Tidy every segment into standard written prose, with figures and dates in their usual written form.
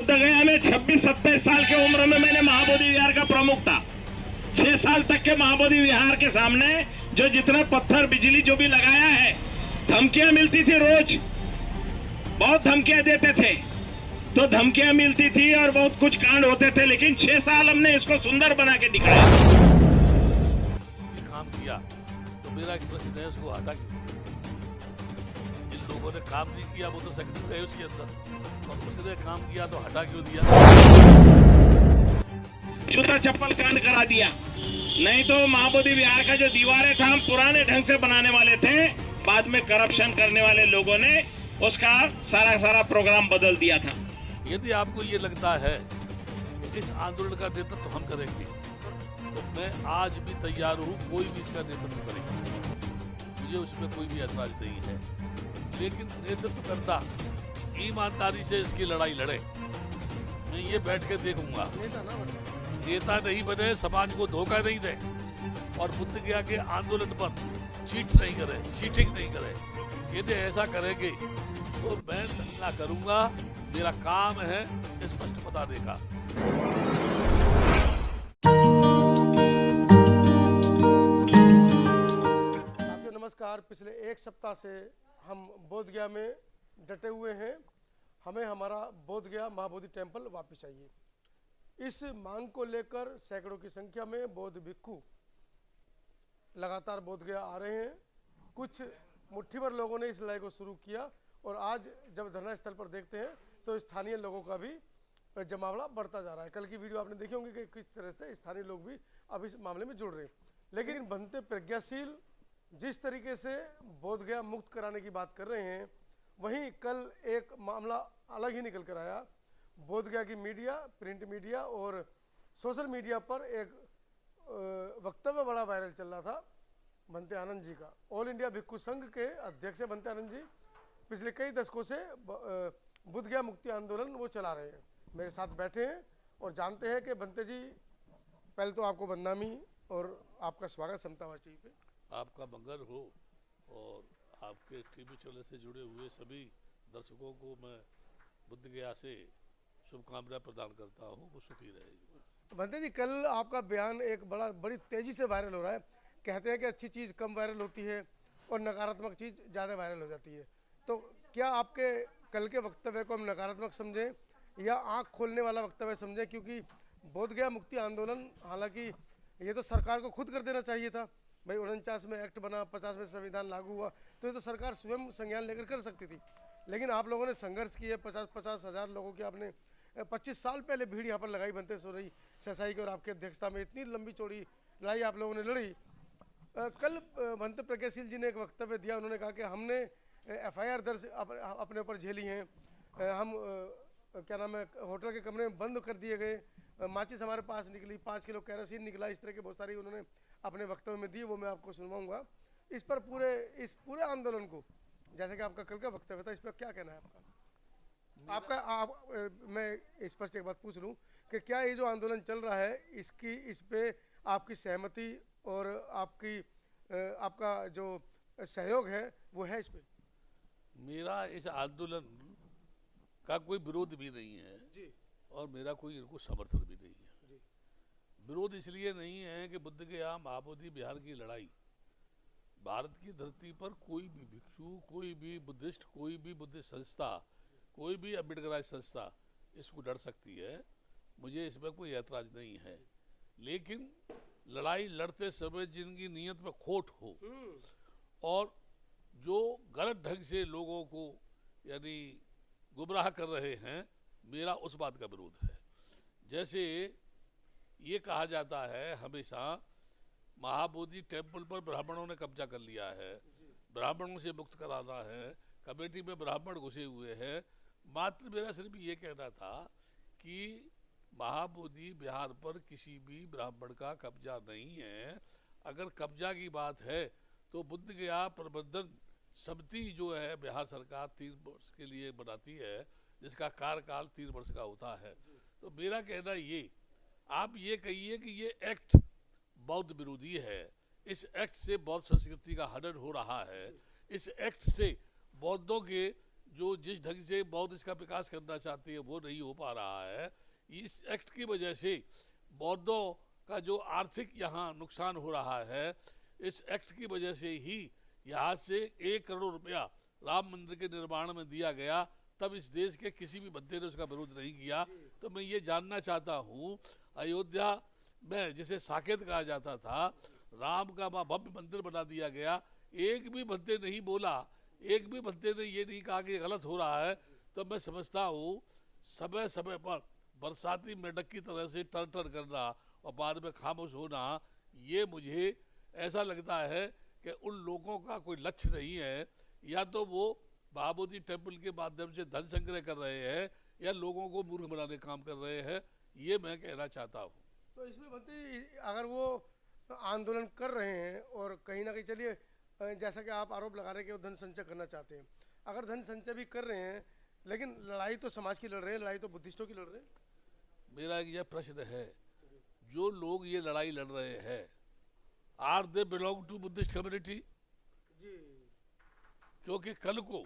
गया में 26-27 साल की उम्र में मैंने महाबोधि विहार का प्रमुख था। 6 साल तक के महाबोधि विहार के सामने जो जितना पत्थर बिजली जो भी लगाया है, धमकियां मिलती थी, रोज बहुत धमकियां देते थे, तो धमकियां मिलती थी और बहुत कुछ कांड होते थे, लेकिन 6 साल हमने इसको सुंदर बना के दिखाया। काम किया तो मेरा एक प्रश्न है, उसको हटा क्यों? जिन लोगों ने काम नहीं किया वो तो सेक्रेटरी रहे उसके अंदर, और उसने काम किया तो हटा क्यों दिया? जूता चप्पल कांड करा दिया। नहीं तो महाबोधि विहार का जो दीवारें था हम पुराने ढंग से बनाने वाले थे, बाद में करप्शन करने वाले लोगों ने उसका सारा प्रोग्राम बदल दिया था। यदि आपको ये लगता है कि इस आंदोलन का नेतृत्व हम करेंगे, तो मैं आज भी तैयार हूँ, कोई भी इसका नेतृत्व करेंगे, मुझे उसमें कोई भी ऐतराज नहीं है। लेकिन नेतृत्व करता ईमानदारी से इसकी लड़ाई लड़े। मैं ये बैठ के देखूंगा, नेता नहीं बने, समाज को धोखा नहीं दे, और बुद्ध गया के आंदोलन पर चीट नहीं करे, चीटिंग नहीं करे। यदि ऐसा करेंगे तो मैं ना करूंगा, मेरा काम है स्पष्ट बताने का। साथियों नमस्कार। पिछले एक सप्ताह से हम बोध गया में डटे हुए हैं। हमें हमारा बोध गया महाबोधि टेम्पल वापस चाहिए। इस मांग को लेकर सैकड़ों की संख्या में बौद्ध भिक्खु लगातार बोध गया आ रहे हैं। कुछ मुट्ठी भर लोगों ने इस लड़ाई को शुरू किया, और आज जब धरना स्थल पर देखते हैं तो स्थानीय लोगों का भी जमावड़ा बढ़ता जा रहा है। कल की वीडियो आपने देखी होंगी कि किस तरह से स्थानीय लोग भी अब इस मामले में जुड़ रहे हैं। लेकिन बनते प्रज्ञाशील जिस तरीके से बोध गया मुक्त कराने की बात कर रहे हैं, वहीं कल एक मामला अलग ही निकल कर आया। बोध गया की मीडिया, प्रिंट मीडिया और सोशल मीडिया पर एक वक्तव्य बड़ा वायरल चल रहा था बनते आनंद जी का। ऑल इंडिया भिक्खु संघ के अध्यक्ष बनते आनंद जी पिछले कई दशकों से बोध गया मुक्ति आंदोलन वो चला रहे हैं। मेरे साथ बैठे हैं और जानते हैं कि बनते जी, पहले तो आपको बदनामी और आपका स्वागत समतावास टीवी पे। आपका मंगल हो, और आपके टीवी चैनल से जुड़े हुए सभी दर्शकों को मैं बुद्ध गया से शुभकामनाएं प्रदान करता हूँ, वो सुखी रहे। बनते जी, कल आपका बयान एक बड़ी तेजी से वायरल हो रहा है। कहते हैं कि अच्छी चीज़ कम वायरल होती है और नकारात्मक चीज़ ज़्यादा वायरल हो जाती है। तो क्या आपके कल के वक्तव्य को हम नकारात्मक समझें या आँख खोलने वाला वक्तव्य समझें? क्योंकि बोध गया मुक्ति आंदोलन, हालांकि ये तो सरकार को खुद कर देना चाहिए था। भाई 49 में एक्ट बना, 50 में संविधान लागू हुआ, तो ये तो सरकार स्वयं संज्ञान लेकर कर सकती थी। लेकिन आप लोगों ने संघर्ष किए, 50-50 हज़ार लोगों की आपने 25 साल पहले भीड़ यहाँ पर लगाई बनते सोरई ससाई की, और आपकी अध्यक्षता में इतनी लंबी चौड़ी लड़ाई आप लोगों ने लड़ी। कल बनते प्रज्ञाशील जी ने एक वक्तव्य दिया। उन्होंने कहा कि हमने FIR दर्ज अपने ऊपर झेली हैं, हम क्या नाम है, होटल के कमरे में बंद कर दिए गए, माचिस हमारे पास निकली, 5 किलो केरोसिन निकला, इस तरह के बहुत सारी उन्होंने अपने वक्तव्य में दिए, वो मैं आपको सुनवाऊंगा। इस पर इस पूरे आंदोलन को, जैसे कि आपका कल का वक्तव्य था, इस पर क्या कहना है आपका? मैं स्पष्ट एक बात पूछ लूँ कि क्या ये जो आंदोलन चल रहा है, इस पे आपकी सहमति और आपका जो सहयोग है वो है इस पे? मेरा इस आंदोलन का कोई विरोध भी नहीं है जी, और मेरा कोई इनको समर्थन भी नहीं है जी। विरोध इसलिए नहीं है कि बुद्ध गया महाबोधि विहार की लड़ाई, भारत की धरती पर कोई भी भिक्षु, कोई भी बुद्धिस्ट, कोई भी बुद्धिस्ट संस्था, कोई भी अम्बेडकराइज संस्था इसको लड़ सकती है, मुझे इसमें कोई ऐतराज नहीं है। लेकिन लड़ाई लड़ते समय जिनकी नीयत में खोट हो और जो गलत ढंग से लोगों को यानी गुमराह कर रहे हैं, मेरा उस बात का विरोध है। जैसे ये कहा जाता है हमेशा, महाबोधि टेम्पल पर ब्राह्मणों ने कब्जा कर लिया है, ब्राह्मणों से मुक्त कराना है, कमेटी में ब्राह्मण घुसे हुए हैं। मात्र मेरा सिर्फ ये कहना था कि महाबोधि विहार पर किसी भी ब्राह्मण का कब्जा नहीं है। अगर कब्जा की बात है तो बुद्ध गया प्रबंधन समिति जो है बिहार सरकार 3 वर्ष के लिए बनाती है, जिसका कार्यकाल 3 वर्ष का होता है। तो मेरा कहना ये, आप ये कहिए कि ये एक्ट बौद्ध विरोधी है, इस एक्ट से बौद्ध संस्कृति का हनन हो रहा है, इस एक्ट से बौद्धों के जो जिस ढंग से बौद्ध इसका विकास करना चाहते हैं वो नहीं हो पा रहा है। इस एक्ट की वजह से बौद्धों का जो आर्थिक यहाँ नुकसान हो रहा है, इस एक्ट की वजह से ही यहाँ से 1 करोड़ रुपया राम मंदिर के निर्माण में दिया गया, तब इस देश के किसी भी बंदे ने उसका विरोध नहीं किया। तो मैं ये जानना चाहता हूँ, अयोध्या में जिसे साकेत कहा जाता था, राम का वहाँ भव्य मंदिर बना दिया गया, एक भी बंदे नहीं बोला, एक भी बंदे ने ये नहीं कहा कि ये गलत हो रहा है। तो मैं समझता हूँ समय समय पर बरसाती मेंढक की तरह से टर टर करना और बाद में खामोश होना, ये मुझे ऐसा लगता है कि उन लोगों का कोई लक्ष्य नहीं है, या तो वो महाबोधि टेम्पल के माध्यम से धन संग्रह कर रहे हैं या लोगों को मूर्ख बनाने का काम कर रहे हैं, ये मैं कहना चाहता हूँ। तो इसमें बनती, अगर वो आंदोलन कर रहे हैं और कहीं ना कहीं, चलिए जैसा कि आप आरोप लगा रहे हैं कि वो धन संचय करना चाहते हैं, अगर धन संचय भी कर रहे हैं लेकिन लड़ाई तो समाज की लड़ रहे हैं, लड़ाई तो बुद्धिस्टों की लड़ रहे हैं। मेरा यह प्रश्न है, जो लोग ये लड़ाई लड़ रहे हैं, are they belong to Buddhist community? जी, क्योंकि कल को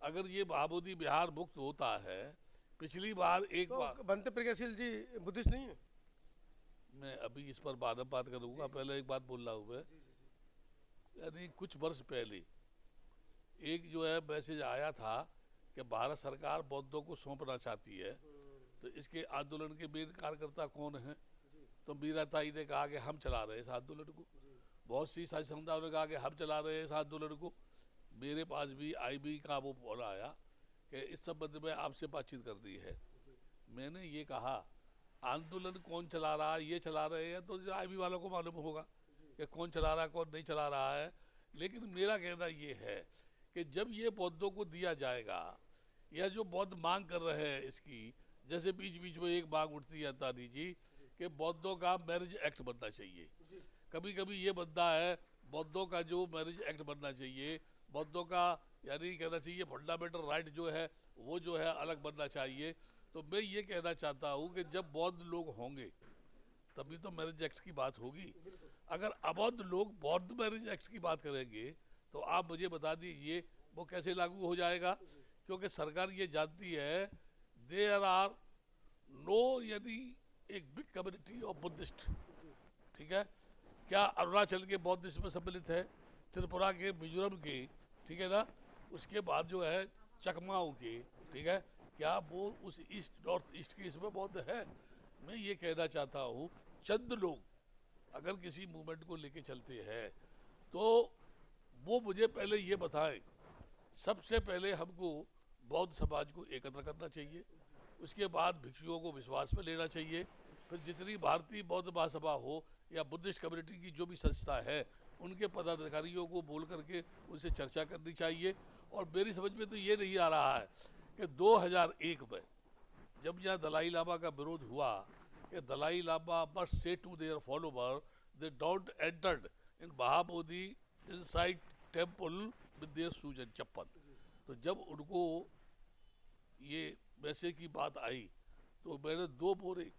अगर ये महाबोधि विहार मुक्त होता है, पिछली बार एक तो बार बनते प्रज्ञाशील जी बुद्धिस्ट नहीं है? मैं अभी इस पर बाद में बात करूंगा, पहले एक बात बोल रहा हूँ मैं। यानी कुछ वर्ष पहले एक जो है मैसेज आया था कि भारत सरकार बौद्धों को सौंपना चाहती है, तो इसके आंदोलन के मेन कार्यकर्ता कौन है? तो मीरा ताई ने कहा कि हम चला रहे हैं इस आंदोलन को, बहुत सी साझी समुदायों ने कहा कि हम चला रहे हैं इस आंदोलन को। मेरे पास भी IB का वो फोन आया कि इस संबंध में आपसे बातचीत करनी है। मैंने ये कहा आंदोलन कौन चला रहा है, ये चला रहे हैं तो IB वालों को मालूम होगा कि कौन चला रहा है कौन नहीं चला रहा है। लेकिन मेरा कहना ये है कि जब ये बौद्धों को दिया जाएगा, या जो बौद्ध मांग कर रहे हैं इसकी, जैसे बीच बीच में एक मांग उठती है तानी जी कि बौद्धों का मैरिज एक्ट बनना चाहिए। कभी कभी ये बनता है बौद्धों का जो मैरिज एक्ट बनना चाहिए, बौद्धों का यानी कहना चाहिए फंडामेंटल राइट जो है वो जो है अलग बनना चाहिए। तो मैं ये कहना चाहता हूँ कि जब बौद्ध लोग होंगे तभी तो मैरिज एक्ट की बात होगी। अगर अबौद्ध लोग बौद्ध मैरिज एक्ट की बात करेंगे तो आप मुझे बता दीजिए वो कैसे लागू हो जाएगा? क्योंकि सरकार ये जानती है देयर आर नो, यानी एक बिग कम्युनिटी ऑफ बुद्धिस्ट, ठीक है। क्या अरुणाचल के बौद्ध इसमें सम्मिलित है, त्रिपुरा के, मिजोरम के, ठीक है ना, उसके बाद जो है चकमाओं के, ठीक है, क्या वो उस ईस्ट नॉर्थ ईस्ट के इसमें बौद्ध है? मैं ये कहना चाहता हूँ चंद लोग अगर किसी मूवमेंट को लेके चलते हैं तो वो मुझे पहले ये बताएं, सबसे पहले हमको बौद्ध समाज को एकत्र करना चाहिए, उसके बाद भिक्षुओं को विश्वास में लेना चाहिए, फिर जितनी भारतीय बौद्ध महासभा हो या बुद्धिस्ट कम्युनिटी की जो भी संस्था है उनके पदाधिकारियों को बोल करके उनसे चर्चा करनी चाहिए। और मेरी समझ में तो ये नहीं आ रहा है कि 2001 में जब यहाँ दलाई लामा का विरोध हुआ कि Dalai Lama must say to their follower they don't entered in Mahabodhi inside temple with their shoes and chappal, तो जब उनको ये वैसे की बात आई तो मैंने 2 बोरे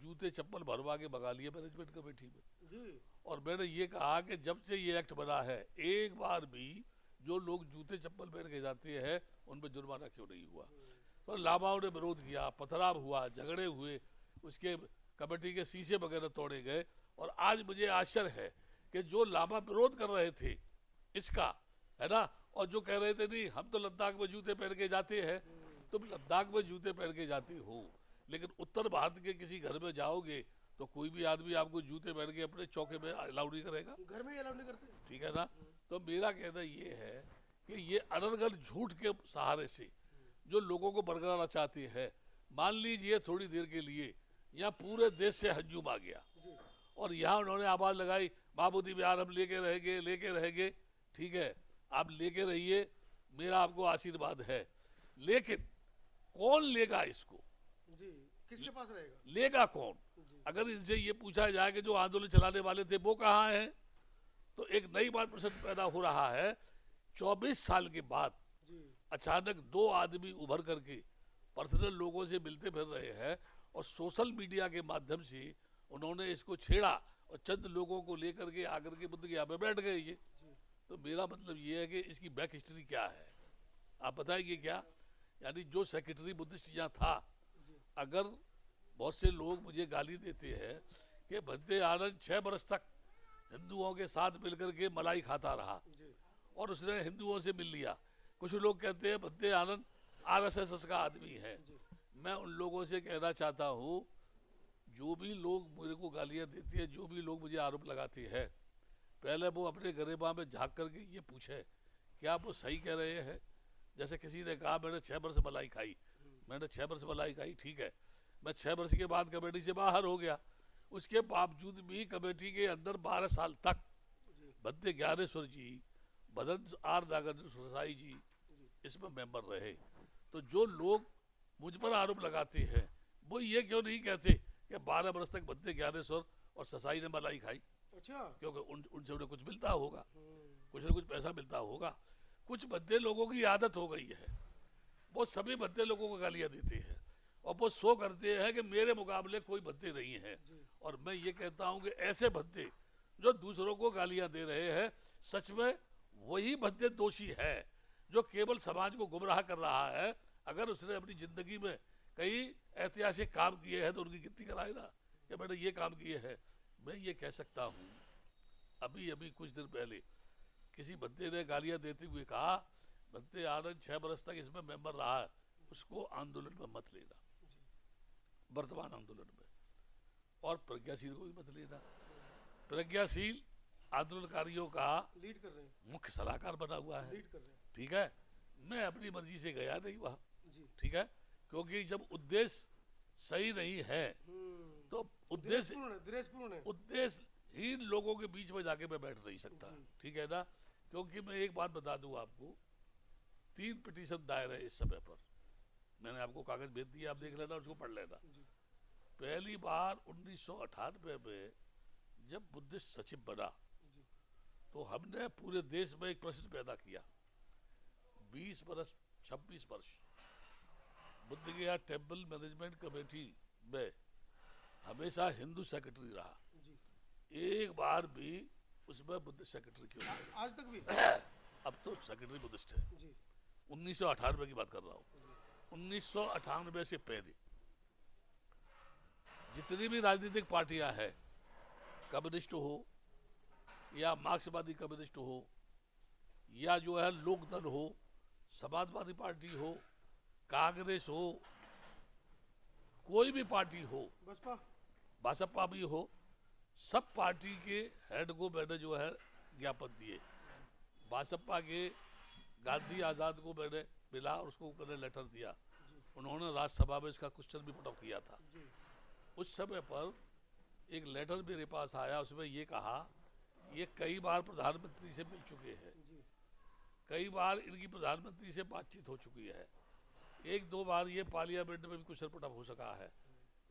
जूते चप्पल भरवा के मंगा लिए मैनेजमेंट कमेटी में जी। और मैंने ये कहा कि जब से ये एक्ट बना है एक बार भी जो लोग जूते चप्पल पहन के जाते हैं उन पर जुर्माना क्यों नहीं हुआ? तो लामाओं ने विरोध किया, पथराव हुआ, झगड़े हुए, उसके कमेटी के शीशे वगैरह तोड़े गए। और आज मुझे आश्चर्य है कि जो लामा विरोध कर रहे थे इसका, है ना, और जो कह रहे थे नहीं हम तो लद्दाख में जूते पहन के जाते हैं, तुम लद्दाख में जूते पहन के जाते हो लेकिन उत्तर भारत के किसी घर में जाओगे तो कोई भी आदमी आपको जूते पहन के अपने चौके में अलाउ नहीं करेगा, घर में अलाउ नहीं करते, ठीक है ना। तो मेरा कहना ये है कि ये अनर्गल झूठ के सहारे से जो लोगों को बरगलाना चाहते हैं, मान लीजिए थोड़ी देर के लिए यहाँ पूरे देश से हजूम आ गया और यहाँ उन्होंने आवाज लगाई महाबोधि विहार हम लेके रहेंगे, ठीक है, आप लेके रहिए, मेरा आपको आशीर्वाद है। लेकिन कौन लेगा इसको? जी, किसके पास रहेगा? लेगा कौन? अगर इनसे ये पूछा जाए कि जो आंदोलन चलाने वाले थे वो कहाँ हैं, तो एक नई बात प्रश्न पैदा हो रहा है। 24 साल के बाद अचानक 2 आदमी उभर करके पर्सनल लोगों से मिलते फिर रहे हैं और सोशल मीडिया के माध्यम से उन्होंने इसको छेड़ा और चंद लोगों को लेकर के आकर के बुद्ध गया में बैठ गए ये। तो मेरा मतलब ये है कि इसकी बैक हिस्ट्री क्या है? आप बताएंगे क्या? यानी जो सेक्रेटरी बुद्धिस्ट यहाँ था, अगर बहुत से लोग मुझे गाली देते हैं कि बंदे आनंद 6 बरस तक हिंदुओं के साथ मिलकर के मलाई खाता रहा और उसने हिंदुओं से मिल लिया। कुछ लोग कहते हैं बंदे आनंद आरएसएस का आदमी है। मैं उन लोगों से कहना चाहता हूँ, जो भी लोग मेरे को गालियाँ देते हैं, जो भी लोग मुझे आरोप लगाते हैं, पहले वो अपने गरेबा में झाँक करके ये पूछे क्या वो सही कह रहे हैं। जैसे किसी ने कहा मैंने 6 वर्ष मलाई खाई, मैंने 6 वर्ष मलाई खाई, ठीक है, मैं 6 वर्ष के बाद कमेटी से बाहर हो गया, उसके बावजूद भी कमेटी के अंदर 12 साल तक बंदे ज्ञानेश्वर जी, भदन आर नागर सरसाई जी इसमें मेंबर रहे। तो जो लोग मुझ पर आरोप लगाते हैं वो ये क्यों नहीं कहते कि 12 वर्ष तक बंदे ज्ञानेश्वर और सरसाई ने मलाई खाई? अच्छा, क्योंकि उनसे उन्हें कुछ मिलता होगा, कुछ ना कुछ पैसा मिलता होगा। कुछ बंदे लोगों की आदत हो गई है, वो सभी बंदे लोगों को गालियां देते हैं और वो शो करते हैं कि मेरे मुकाबले कोई बंदे नहीं है। और मैं ये कहता हूं कि ऐसे बंदे जो दूसरों को गालियां दे रहे हैं, सच में वही बंदे दोषी है जो केवल समाज को गुमराह कर रहा है। अगर उसने अपनी जिंदगी में कई ऐतिहासिक काम किए हैं तो उनकी गिनती कराए ना कि मैंने ये काम किए हैं। मैं ये कह सकता हूँ, अभी अभी कुछ दिन पहले किसी बंदे ने गालियां देते हुए कहा बंदे आनंद 6 बरस तक इसमें मेंबर रहा है, उसको आंदोलन में मत लेना, वर्तमान आंदोलन में, और प्रज्ञाशील को भी मत लेना। प्रज्ञाशील आंदोलनकारियों का लीड कर रहे हैं, मुख्य सलाहकार बना हुआ है, लीड कर रहे हैं। ठीक है। मैं अपनी मर्जी से गया नहीं वहाँ, जी, ठीक है, क्योंकि जब उद्देश्य सही नहीं है तो उद्देश्यहीन लोगों के बीच में जाके मैं बैठ नहीं सकता, ठीक है ना। क्योंकि मैं एक बात बता दूं आपको, 3 पिटीशन दायर है इस समय पर, मैंने आपको कागज भेज दिया, आप देख लेना, उसको पढ़ लेना। पहली बार 1998 में जब बुद्धिस्ट सचिव बना तो हमने पूरे देश में एक प्रश्न पैदा किया। 20 वर्ष 26 वर्ष बुद्ध गया टेम्पल मैनेजमेंट कमेटी में हमेशा हिंदू सेक्रेटरी रहा, एक बार भी उसमें बुद्धिस्ट सेक्रेटरी क्यों नहीं? आज तक भी अब तो सेक्रेटरी बुद्धिस्ट है। 1998 की बात कर रहा हूँ। 1998 से पहले जितनी भी राजनीतिक पार्टियां हैं, कम्युनिस्ट हो या मार्क्सवादी कम्युनिस्ट हो या जो है लोकदल हो, समाजवादी पार्टी हो, कांग्रेस हो, कोई भी पार्टी हो, बसपा भी हो, सब पार्टी के हेड को मैंने जो है ज्ञापन दिए। बसपा के गांधी आज़ाद को मैंने मिला और उसको मैंने लेटर दिया, उन्होंने राज्यसभा में इसका क्वेश्चन भी पुटअप किया था। उस समय पर एक लेटर मेरे पास आया, उसमें ये कहा ये कई बार प्रधानमंत्री से मिल चुके हैं, कई बार इनकी प्रधानमंत्री से बातचीत हो चुकी है, 1-2 बार ये पार्लियामेंट में भी क्वेश्चन पुटअप हो सका है,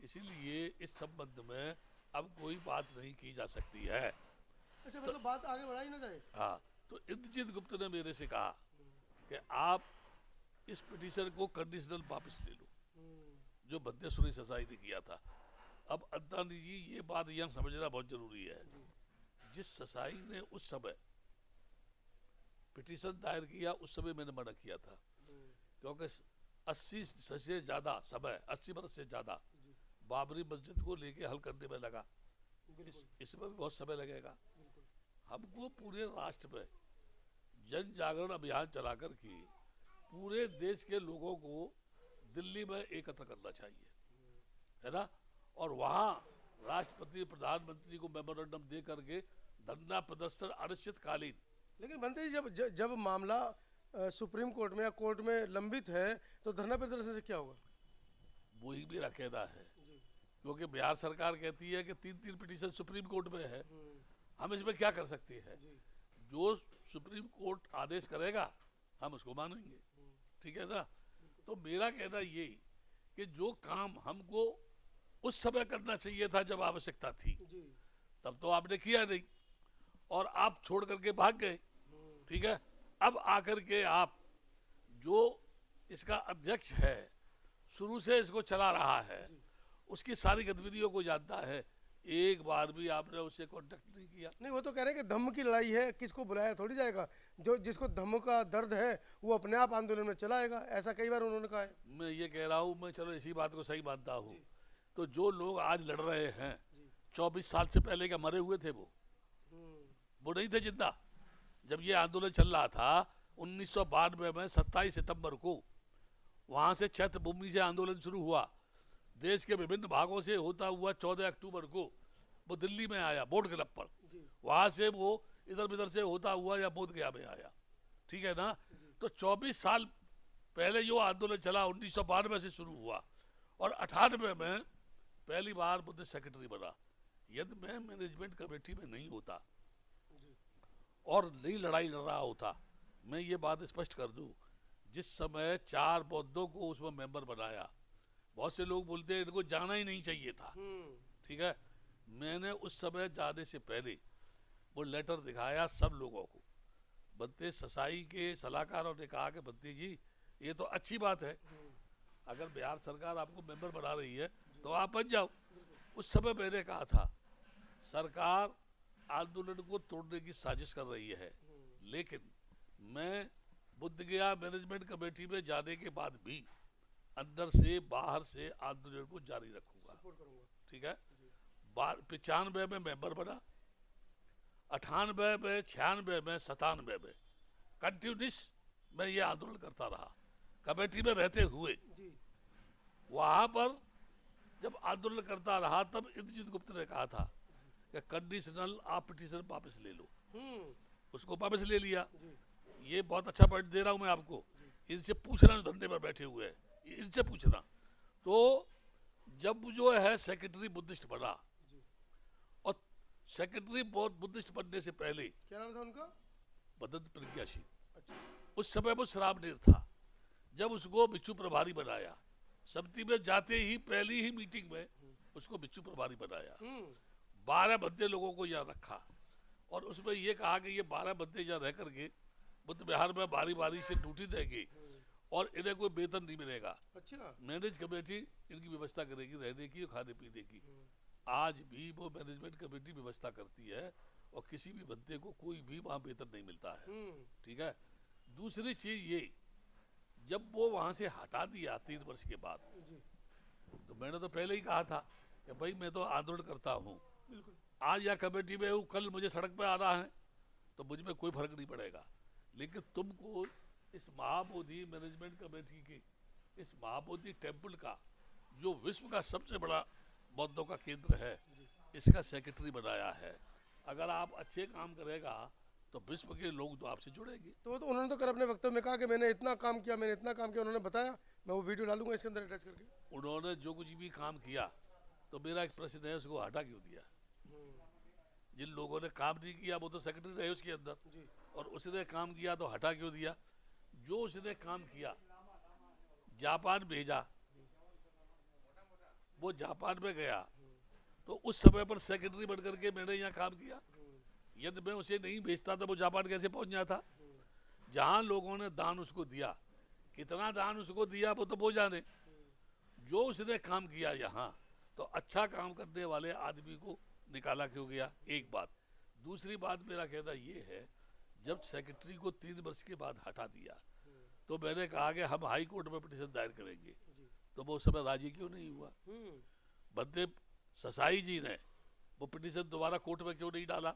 इसीलिए इस संबंध में अब कोई बात नहीं की जा सकती है। अच्छा, मतलब बात आगे बढ़ाई ना जाए। हाँ, तो इंद्रजीत गुप्त ने मेरे से कहा कि आप इस पिटीशन को कंडीशनल वापस ले लो, जो बद्देश्वरी ससाई ने किया था। अब अद्वानी जी, ये बात यहाँ समझना बहुत जरूरी है, जिस ससाई ने उस समय पिटीशन दायर किया उस समय मैंने मना किया था, क्योंकि 80 से ज्यादा समय, 80 वर्ष से ज्यादा बाबरी मस्जिद को लेके हल करने में लगा, इसमें भी बहुत समय लगेगा। हमको पूरे राष्ट्र में जन जागरण अभियान चलाकर के पूरे देश के लोगों को दिल्ली में एकत्र करना चाहिए, है ना, और वहाँ राष्ट्रपति प्रधानमंत्री को मेमोरेंडम दे करके धरना प्रदर्शन अनिश्चितकालीन। लेकिन बनते ही जब मामला सुप्रीम कोर्ट में या कोर्ट में लंबित है तो धरना प्रदर्शन से क्या होगा? वही मेरा कहना है, क्योंकि बिहार सरकार कहती है कि 3 पिटीशन सुप्रीम कोर्ट में है, हम इसमें क्या कर सकते हैं? जो सुप्रीम कोर्ट आदेश करेगा हम उसको मानेंगे, ठीक है ना। तो मेरा कहना यही कि जो काम हमको उस समय करना चाहिए था जब आवश्यकता थी, तब तो आपने किया नहीं और आप छोड़ करके भाग गए, ठीक है। अब आकर के आप जो इसका अध्यक्ष है, शुरू से इसको चला रहा है, उसकी सारी गतिविधियों को जानता है, एक बार भी आपने उससे कांटेक्ट नहीं किया। नहीं, वो तो कह रहे हैं कि धम्म की लड़ाई है, किसको बुलाया थोड़ी जाएगा, जो जिसको धम्म का दर्द है वो अपने आप आंदोलन में चला आएगा, ऐसा कई बार उन्होंने कहा है। मैं ये कह रहा हूँ, मैं चलो इसी बात को सही मानता हूँ, तो जो लोग आज लड़ रहे हैं 24 साल से पहले क्या मरे हुए थे? वो नहीं थे जिंदा जब ये आंदोलन चल रहा था 1992 में 27 सितंबर को वहां से चैत्र भूमि से आंदोलन शुरू हुआ। देश के विभिन्न भागों से होता हुआ 14 अक्टूबर को वो दिल्ली में आया बोट क्लब पर, वहां से वो इधर उधर से होता हुआ या बोधगया में आया, ठीक है ना। तो 24 साल पहले जो आंदोलन चला 1992 से शुरू हुआ और 98 में पहली बार बुद्धिस्ट सेक्रेटरी बना। यदि मैं मैनेजमेंट कमेटी में नहीं होता और नई लड़ाई लड़ रहा होता, मैं ये बात स्पष्ट कर दूं, जिस समय 4 बौद्धों को उसमें मेंबर बनाया, बहुत से लोग बोलते हैं इनको जाना ही नहीं चाहिए था, ठीक है। मैंने उस समय जाने से पहले वो लेटर दिखाया सब लोगों को। बंते ससाई के सलाहकारों ने कहा कि बंते जी ये तो अच्छी बात है, अगर बिहार सरकार आपको मेंबर बना रही है तो आप बन जाओ। उस समय मैंने कहा था सरकार आंदोलन को तोड़ने की साजिश कर रही है, लेकिन मैं बोधगया मैनेजमेंट कमेटी में जाने के बाद भी अंदर से बाहर से आंदोलन को जारी रखूंगा, ठीक है। 95 में मेंबर बना, 98 में, 96 में, 97 में कंटिन्यूस मैं ये आंदोलन करता रहा कमेटी में रहते हुए। वहां पर जब आंदोलन करता रहा तब इंद्रजीत गुप्ता ने कहा था कि कंडीशनल आप पिटीशन वापस ले लो, उसको वापस ले लिया। ये बहुत अच्छा पॉइंट दे रहा हूं मैं आपको, इनसे पूछना जो धंधे पर बैठे हुए हैं, इनसे पूछना। तो जब जो है सेक्रेटरी बुद्धिस्ट बना, और सेक्रेटरी बहुत बुद्धिस्ट बनने से पहले क्या नाम था उनका? बदंत प्रज्ञाशी। अच्छा। उस समय वो शराबनेर था। जब उसको बिच्छू प्रभारी बनाया, समिति में जाते ही पहली ही मीटिंग में उसको बिच्छू प्रभारी बनाया। 12 बंदे लोगों को यहाँ रखा और उसमें ये कहा कि ये 12 बंदे यहाँ रह करके बुद्ध विहार में बारी बारी से ड्यूटी देंगे और इन्हें कोई वेतन नहीं मिलेगा। अच्छा। मैनेज कमेटी इनकी व्यवस्था करेगी रहने की और खाने पीने की। आज भी वो मैनेजमेंट कमेटी व्यवस्था करती है और किसी भी बंदे को कोई भी वहाँ वेतन नहीं मिलता है, ठीक है। दूसरी चीज ये, जब वो वहां से हटा दिया 3 वर्ष के बाद, तो मैंने तो पहले ही कहा था कि भाई मैं तो आंदोलन करता हूँ, आज या कमेटी में हूँ, कल मुझे सड़क पे आना है तो मुझ में कोई फर्क नहीं पड़ेगा, लेकिन तुमको इस महाबोधि मैनेजमेंट कमेटी के इस महाबोधि टेम्पल का जो विश्व का सबसे बड़ा बौद्धों का केंद्र है, इसका सेक्रेटरी बनाया है। अगर आप अच्छे काम करेगा तो विश्व के लोग तो आपसे जुड़ेंगे। तो उन्होंने तो कर अपने वक्तव्य में कहा कि मैंने इतना काम किया, मैंने इतना काम किया, उन्होंने बताया। मैं वो वीडियो डालूंगा इसके अंदर अटैच करके। उन्होंने जो कुछ भी काम किया, तो मेरा एक प्रश्न है, उसको हटा क्यों दिया? जिन लोगों ने काम नहीं किया वो तो सेक्रेटरी रहे उसके अंदर, और उसने काम किया तो हटा क्यों दिया? जो उसने काम किया, जापान भेजा, वो जापान में गया, तो उस समय पर सेक्रेटरी बन करके मैंने यहाँ काम किया। यदि मैं उसे नहीं भेजता तो वो जापान कैसे पहुंच जाता? जहां लोगों ने दान उसको दिया, कितना दान उसको दिया वो तो वो जाने। जो उसने काम किया यहाँ, तो अच्छा काम करने वाले आदमी को निकाला क्यों गया? एक बात। दूसरी बात मेरा कहना ये है, जब सेक्रेटरी को 3 वर्ष के बाद हटा दिया, तो मैंने कहा कि हम हाई कोर्ट में पिटीशन दायर करेंगे, तो वो उस समय राजी क्यों नहीं हुआ? बंदे ससाई जी ने वो पिटीशन दोबारा कोर्ट में क्यों नहीं डाला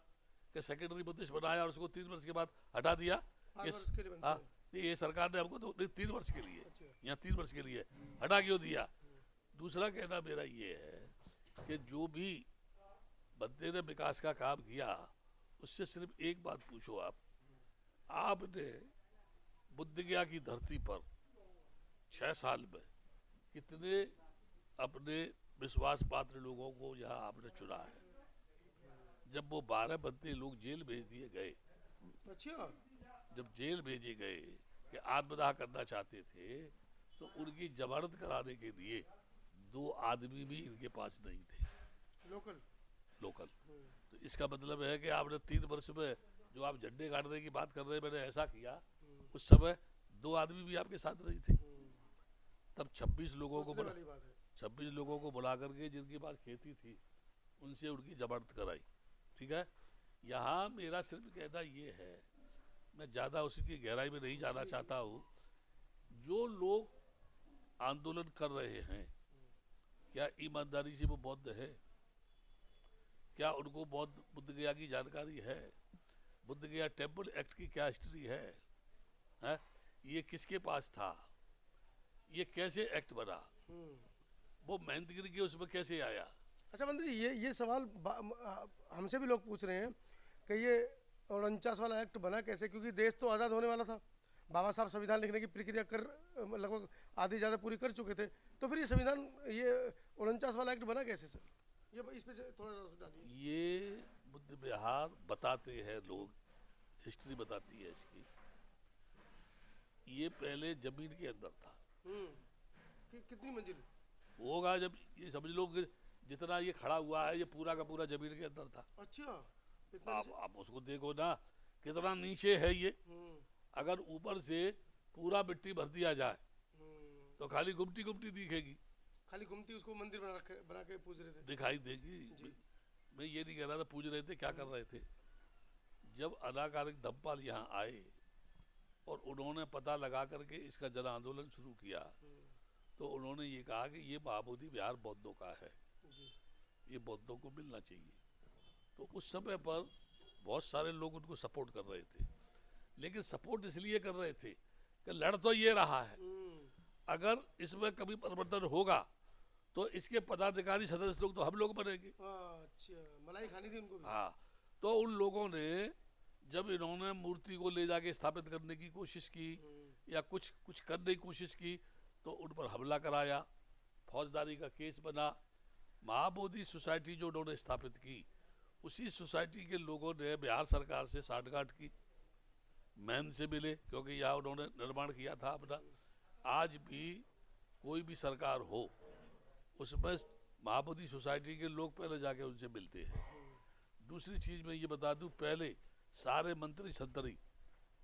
कि सेक्रेटरी बुद्धिस्ट बनाया और उसको 3 वर्ष के बाद हटा दिया? हाँ, ये सरकार ने हमको तो 3 वर्ष के लिए, यहाँ 3 वर्ष के लिए हटा क्यों दिया? दूसरा कहना मेरा ये है कि जो भी बंदे ने विकास का काम किया, उससे सिर्फ एक बात पूछो आपने बोधगया की धरती पर 6 साल में कितने अपने विश्वास पात्र लोगों को यहाँ आपने चुना है? जब वो 12 बंदे लोग जेल भेज दिए गए, अच्छा, जब जेल भेजे गए कि आत्मदाह करना चाहते थे, तो उनकी जमानत कराने के लिए 2 आदमी भी इनके पास नहीं थे, लोकल। तो इसका मतलब है कि आपने 3 वर्ष में जो आप झंडे गाड़ने की बात कर रहे हैं, मैंने ऐसा किया, उस समय 2 आदमी भी आपके साथ नहीं थे। तब 26 लोगों को बुला करके, जिनके पास खेती थी, उनसे उनकी जमानत कराई। ठीक है, यहाँ मेरा सिर्फ कहना ये है, मैं ज़्यादा उसकी गहराई में नहीं जाना चाहता हूँ। जो लोग आंदोलन कर रहे हैं, क्या ईमानदारी से वो बौद्ध है? क्या उनको बुद्ध गया की जानकारी है? बुद्ध गया टेम्पल एक्ट की क्या हिस्ट्री है? ये किसके पास था? ये कैसे एक्ट बना? वो महेंद्रगिरी के उसमें कैसे आया? अच्छा मंत्री जी, ये सवाल हमसे भी लोग पूछ रहे हैं कि ये 49 वाला एक्ट बना कैसे, क्योंकि देश तो आज़ाद होने वाला था, बाबा साहब संविधान लिखने की प्रक्रिया लगभग आधी ज़्यादा पूरी कर चुके थे, तो फिर ये संविधान, ये 49 वाला एक्ट बना कैसे सर? ये इस पे थोड़ा डालिए। ये बुद्ध विहार बताते हैं लोग, हिस्ट्री बताती है इसकी। ये पहले जमीन के अंदर था। कितनी मंजिल होगा? जब ये समझ लो कि जितना ये खड़ा हुआ है, ये पूरा का पूरा जमीन के अंदर था। अच्छा, आप उसको देखो ना, कितना नीचे है ये। अगर ऊपर से पूरा मिट्टी भर दिया जाए तो खाली गुमटी गुमटी दिखेगी, खाली गुमटी, उसको मंदिर बना के पूज रहे थे, दिखाई देगी। मैं ये नहीं कह रहा था पूज रहे थे, क्या कर रहे थे। जब अनाकारिक धम्मपाल यहाँ आए और उन्होंने पता लगा करके इसका जन आंदोलन शुरू किया, तो उन्होंने ये कहा कि ये महाबोधि विहार बौद्धों का है, ये बौद्धों को मिलना चाहिए। तो उस समय पर बहुत सारे लोग उनको सपोर्ट कर रहे थे, लेकिन सपोर्ट इसलिए कर रहे थे कि लड़ तो ये रहा है, अगर इसमें कभी परिवर्तन होगा तो इसके पदाधिकारी सदस्य लोग तो हम लोग बनेंगे। अच्छा, मलाई खानी थी उनको भी। हाँ, तो उन लोगों ने जब इन्होंने मूर्ति को ले जाके स्थापित करने की कोशिश की या कुछ करने की कोशिश की, तो उन पर हमला कराया, फौजदारी का केस बना। महाबोधि सोसाइटी जो उन्होंने स्थापित की, उसी सोसाइटी के लोगों ने बिहार सरकार से साठगांठ की, मैन से मिले, क्योंकि यहाँ उन्होंने निर्माण किया था अपना। आज भी कोई भी सरकार हो, उसमें महाबोधि सोसाइटी के लोग पहले जाके उनसे मिलते हैं। दूसरी चीज़ मैं ये बता दूं, पहले सारे मंत्री संतरी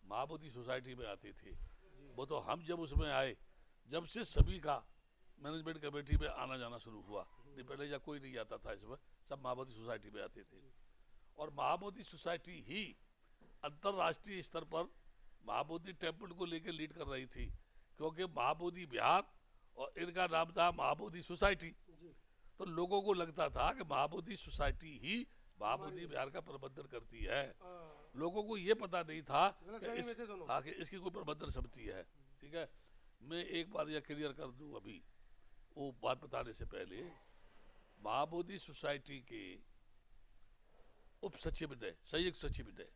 महाबोधि सोसाइटी में आते थे। वो तो हम जब उसमें आए, जब से सभी का मैनेजमेंट कमेटी में आना जाना शुरू हुआ, नहीं पहले या कोई नहीं आता था इसमें, सब महाबोधि सोसाइटी में आते थे। और महाबोधि सोसाइटी ही अंतर्राष्ट्रीय स्तर पर महाबोधि टेम्पल को लेकर लीड कर रही थी, क्योंकि महाबोधि विहार और इनका नाम था महाबोधि सोसाइटी। तो लोगों को लगता था कि महाबोधि सोसाइटी ही महाबोधि विहार का प्रबंधन करती है। लोगों को ये पता नहीं था कि इसकी कोई प्रबंधन समिति है। ठीक है, मैं एक बात यह क्लियर कर दूं, अभी वो बात बताने से पहले, महाबोधि सोसाइटी के उप सचिव ने, संयुक्त सचिव ने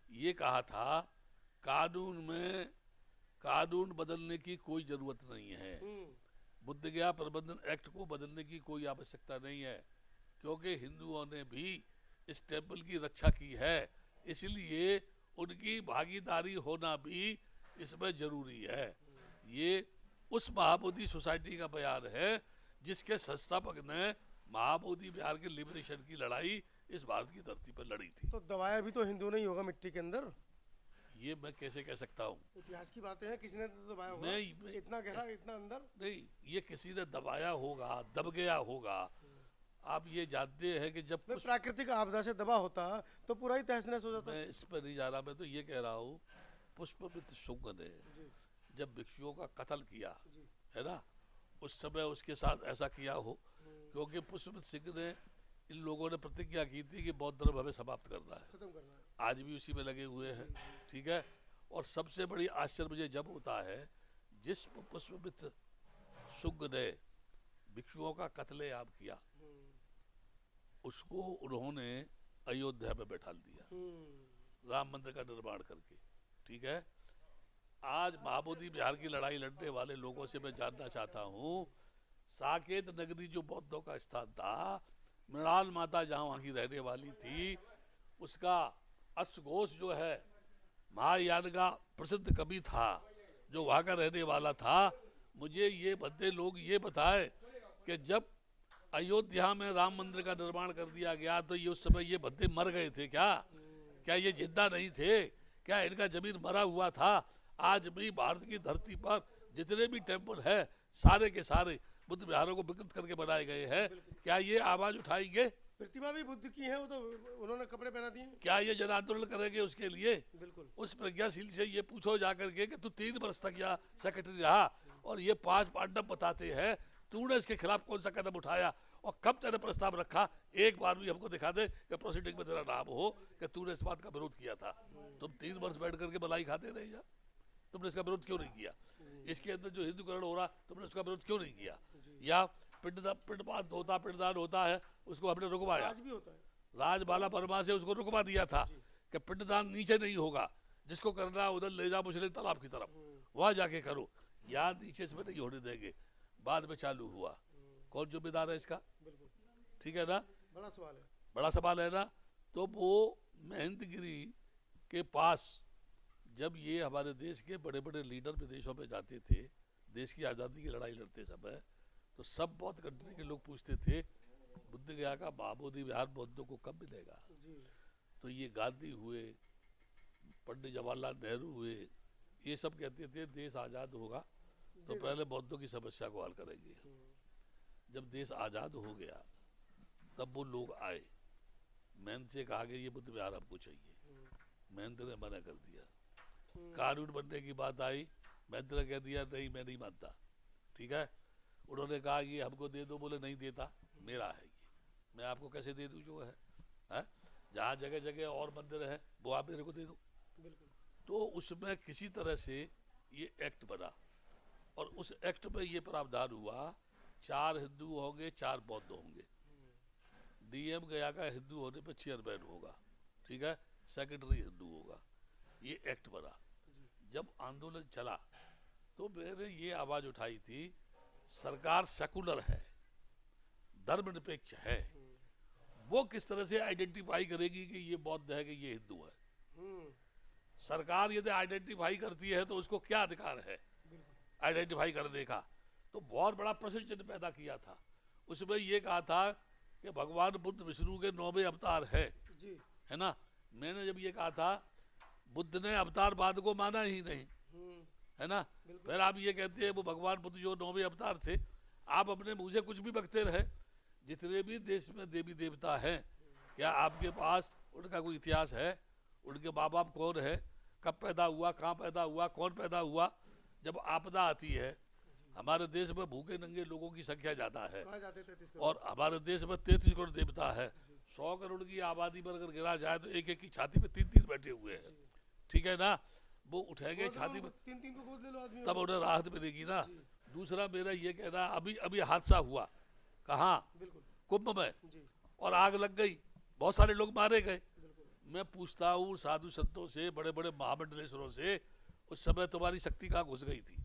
ये कहा था, कानून बदलने की कोई जरूरत नहीं है, बुद्ध गया प्रबंधन एक्ट को बदलने की कोई आवश्यकता नहीं है, क्योंकि हिंदुओं ने भी इस टेम्पल की रक्षा की है, इसलिए उनकी भागीदारी होना भी इसमें जरूरी है। ये उस महाबोधि सोसाइटी का बयान है जिसके संस्थापक ने महाबोधि विहार के लिबरेशन की लड़ाई इस भारत की धरती पर लड़ी थी। तो दबाया भी तो हिंदू नहीं होगा मिट्टी के अंदर? ये मैं कैसे कह सकता हूँ, इतिहास की बातें हैं, किसी ने तो दबाया होगा। मैं इतना गहरा, इतना अंदर नहीं, ये किसी ने दबाया होगा, दब गया होगा। आप ये जानते हैं कि जब प्राकृतिक आपदा से दबा होता तो पूरा ही तहस नहस हो जाता। मैं इस पर नहीं जा रहा, मैं तो ये कह रहा हूँ, पुष्पमित्र शुंग ने जब भिक्षुओं का कत्ल किया है ना, उस समय उसके साथ ऐसा किया हो, क्योंकि पुष्पमित्र सिंह ने, इन लोगों ने प्रतिज्ञा की थी कि बौद्ध धर्म हमें समाप्त करना है, खत्म करना है। आज भी उसी में लगे हुए हैं। ठीक है, और सबसे बड़ी आश्चर्य मुझे जब होता है, जिस पुष्पमित्र शुंग ने भिक्षुओं का कत्लेआम किया, उसको उन्होंने अयोध्या में बैठा दिया, राम मंदिर का निर्माण करके। ठीक है, आज महाबोधि विहार की लड़ाई लड़ने वाले लोगों से मैं जानना चाहता हूँ, साकेत नगरी जो बौद्धों का स्थान था, मृणाल माता जहाँ वहाँ की रहने वाली थी, उसका अश्वघोष जो है, महायान का प्रसिद्ध कवि था, जो वहाँ का रहने वाला था, मुझे ये बद्दे लोग ये बताए कि जब अयोध्या में राम मंदिर का निर्माण कर दिया गया, तो ये उस समय ये बद्दे मर गए थे क्या ये जिंदा नहीं थे क्या? इनका जमीन मरा हुआ था। आज भी भारत की धरती पर जितने भी टेम्पल है, सारे के सारे बुद्ध विहारों को विकृत करके बनाए गए हैं। क्या ये आवाज उठाएंगे? प्रतिमा भी बुद्ध की है, वो तो उन्होंने कपड़े पहना दिए। क्या ये जन आंदोलन करेंगे उसके लिए? बिल्कुल। उस प्रज्ञाशील से ये पूछो जाकर के कि तू 3 वर्ष तक यहाँ सेक्रेटरी रहा और ये 5 पांडव बताते हैं, तूने इसके खिलाफ कौन सा कदम उठाया और कब तेरे प्रस्ताव रखा? एक बार भी हमको दिखा दे कि प्रोसीडिंग में तेरा नाम हो कि तूने इस बात का विरोध किया था। तुम 3 वर्ष बैठ करके मलाई खाते रहे जा, तुमने इसका विरोध क्यों नहीं किया? इसके अंदर जो हिंदूकरण हो रहा, तुमने उसका विरोध क्यों नहीं किया? या पिंडदान होता है, उसको हमने रुकवाया। आज भी होता है। राजबाला वर्मा से उसको रुकवा दिया था कि पिंडदान नीचे नहीं होगा, जिसको करना उधर ले जा मुझे तालाब की तरफ, वहां जाके करो। यहाँ नीचे इसमें नहीं होने देंगे। बाद में चालू हुआ, कौन जिम्मेदार है इसका? ठीक है ना, बड़ा सवाल है। बड़ा सवाल है ना। तो वो महंतगिरी के पास जब ये हमारे देश के बड़े बड़े लीडर विदेशों में जाते थे, देश की आज़ादी की लड़ाई लड़ते समय, तो सब बौद्ध कंट्री के लोग पूछते थे बुद्ध गया का महाबोधि विहार बौद्धों को कब मिलेगा? तो ये गांधी हुए, पंडित जवाहरलाल नेहरू हुए, ये सब कहते थे देश आज़ाद होगा तो पहले बौद्धों की समस्या को हल करेंगे। जब देश आज़ाद हो गया तब वो लोग आए, महंत से कहा कि ये बुद्ध विहार हमको चाहिए, महंत ने मना कर दिया। कानून बनने की बात आई, महंत ने कह दिया नहीं मैं नहीं मानता। ठीक है, उन्होंने कहा ये हमको दे दो, बोले नहीं देता, मेरा है ये, मैं आपको कैसे दे दूं जो है? जहाँ जगह जगह और मंदिर है वो आप मेरे को दे दो। तो उसमें किसी तरह से ये एक्ट बना और उस एक्ट में ये प्रावधान हुआ 4 हिंदू होंगे 4 बौद्ध होंगे। डीएम गया का हिंदू होने पर चेयरमैन होगा, ठीक है, सेक्रेटरी हिंदू होगा। ये एक्ट बना। जब आंदोलन चला तो मैंने ये आवाज उठाई थी सरकार सेकुलर है, धर्मनिरपेक्ष है, वो किस तरह से आइडेंटिफाई करेगी कि ये बौद्ध है कि ये हिंदू है? सरकार यदि आइडेंटिफाई करती है तो उसको क्या अधिकार है आइडेंटिफाई करने का? तो बहुत बड़ा प्रश्न चिन्ह पैदा किया था। उसमें ये कहा था कि भगवान बुद्ध विष्णु के 9वें अवतार है ना। मैंने जब ये कहा था बुद्ध ने अवतारवाद को माना ही नहीं, है ना। फिर आप ये कहते हैं वो भगवान बुद्ध जो 9वें अवतार थे, आप अपने मुंह से कुछ भी बकते रहे। जितने भी देश में देवी देवता हैं, क्या आपके पास उनका कोई इतिहास है? उनके माँ बाप कौन है, कब पैदा हुआ, कहाँ पैदा हुआ, कौन पैदा हुआ? जब आपदा आती है, हमारे देश में भूखे नंगे लोगों की संख्या ज़्यादा है और हमारे देश में 33 करोड़ देवता है। 100 करोड़ की आबादी पर अगर गिरा जाए तो एक एक की छाती पे 3-3 बैठे हुए हैं, ठीक है ना। वो उठेंगे छाती में 3-3 को गोद ले लो आदमी, तब उन्हें राहत मिलेगी ना। दूसरा मेरा ये कहना, अभी हादसा हुआ कहाँ? कुंभ में, और आग लग गई, बहुत सारे लोग मारे गए। मैं पूछता हूँ साधु संतों से, बड़े बड़े महामंडलेश्वरों से, उस समय तुम्हारी शक्ति कहाँ घुस गई थी,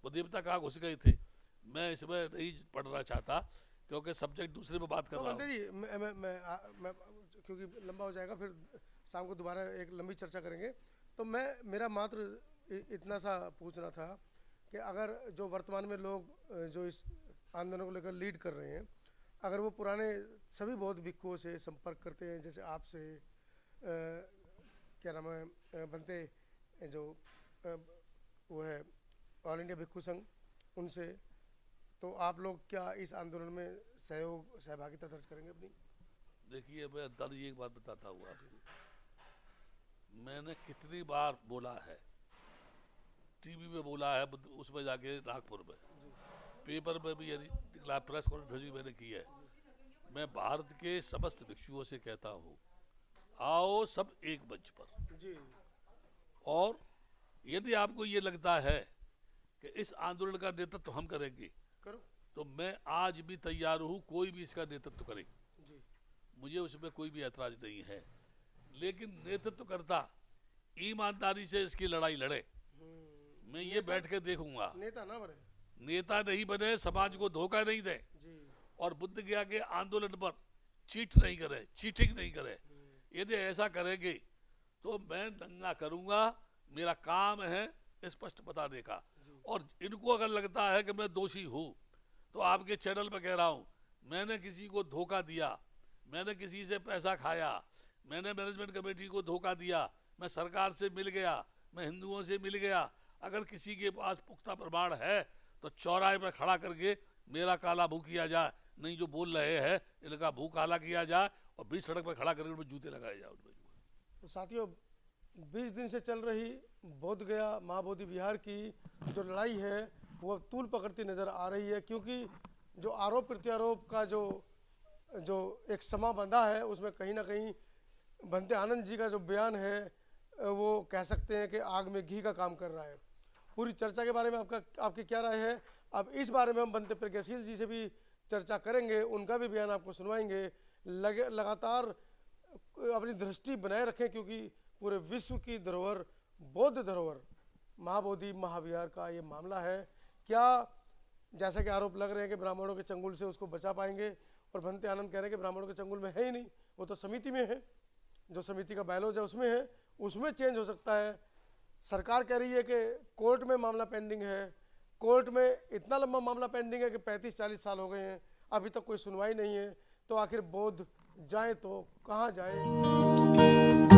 वो देवता कहाँ घुस गए थे? मैं इसमें नहीं पढ़ना चाहता क्योंकि सब्जेक्ट दूसरे में बात कर रहा हूँ। जी मैं क्योंकि लंबा हो जाएगा, फिर शाम को दोबारा एक लंबी चर्चा करेंगे। तो मेरा मात्र इतना सा पूछना था कि अगर जो वर्तमान में लोग जो इस आंदोलन को लेकर लीड कर रहे हैं, अगर वो पुराने सभी बौद्ध भिक्षुओं से संपर्क करते हैं, जैसे आपसे क्या नाम है बनते जो वो है ऑल इंडिया भिक्षु संघ, उनसे, तो आप लोग क्या इस आंदोलन में सहभागिता दर्ज करेंगे अपनी? देखिए, मैं दादाजी एक बात बताता हूँ आपको। मैंने कितनी बार बोला है, टीवी में बोला है, उसमें जाके नागपुर में, पेपर में भी यदि निकला, प्रेस कॉन्फ्रेंस भी मैंने की है। मैं भारत के समस्त भिक्षुओं से कहता हूँ, आओ सब एक मंच पर जी। और यदि आपको ये लगता है कि इस आंदोलन का नेतृत्व हम करेंगे, करो, तो मैं आज भी तैयार हूँ, कोई भी इसका नेतृत्व करे जी। मुझे उसमें कोई भी ऐतराज नहीं है, लेकिन नेतृत्व करता ईमानदारी से इसकी लड़ाई लड़े। मैं ये बैठ के देखूंगा, नेता ना बने, नेता नहीं बने, समाज को धोखा नहीं दे जी। और बुद्ध गया के आंदोलन पर चीट नहीं करे, चीटिंग नहीं करे। यदि ऐसा करेंगे तो मैं दंगा करूंगा। मेरा काम है स्पष्ट बताने का। और इनको अगर लगता है कि मैं दोषी हूँ, तो आपके चैनल पर कह रहा हूँ, मैंने किसी को धोखा दिया, मैंने किसी से पैसा खाया, मैंने मैनेजमेंट कमेटी को धोखा दिया, मैं सरकार से मिल गया, मैं हिंदुओं से मिल गया, अगर किसी के पास पुख्ता प्रमाण है तो चौराहे पर खड़ा करके मेरा काला मुंह किया जाए। नहीं जो बोल रहे हैं इनका मुंह काला किया जाए और बीच सड़क पर खड़ा करके उनमें जूते लगाए जाए उनमें। तो साथियों, 20 दिन से चल रही बोध गया महाबोधि विहार की जो लड़ाई है वो तूल पकड़ती नज़र आ रही है, क्योंकि जो आरोप प्रत्यारोप का जो एक समा बंधा है उसमें कहीं ना कहीं भंते आनंद जी का जो बयान है वो कह सकते हैं कि आग में घी का काम कर रहा है। पूरी चर्चा के बारे में आपकी क्या राय है? अब इस बारे में हम भंते प्रज्ञाशील जी से भी चर्चा करेंगे, उनका भी बयान आपको सुनवाएंगे। लगातार अपनी दृष्टि बनाए रखें, क्योंकि पूरे विश्व की धरोहर, बौद्ध धरोहर महाबोधि महाविहार का ये मामला है। क्या जैसा कि आरोप लग रहे हैं कि ब्राह्मणों के चंगुल से उसको बचा पाएंगे, और भंते आनंद कह रहे हैं कि ब्राह्मणों के चंगुल में है ही नहीं, वो तो समिति में है, जो समिति का बायलॉज है उसमें है, उसमें चेंज हो सकता है। सरकार कह रही है कि कोर्ट में मामला पेंडिंग है, कोर्ट में इतना लंबा मामला पेंडिंग है कि 35-40 साल हो गए हैं, अभी तक कोई सुनवाई नहीं है। तो आखिर बौद्ध जाए तो कहाँ जाए?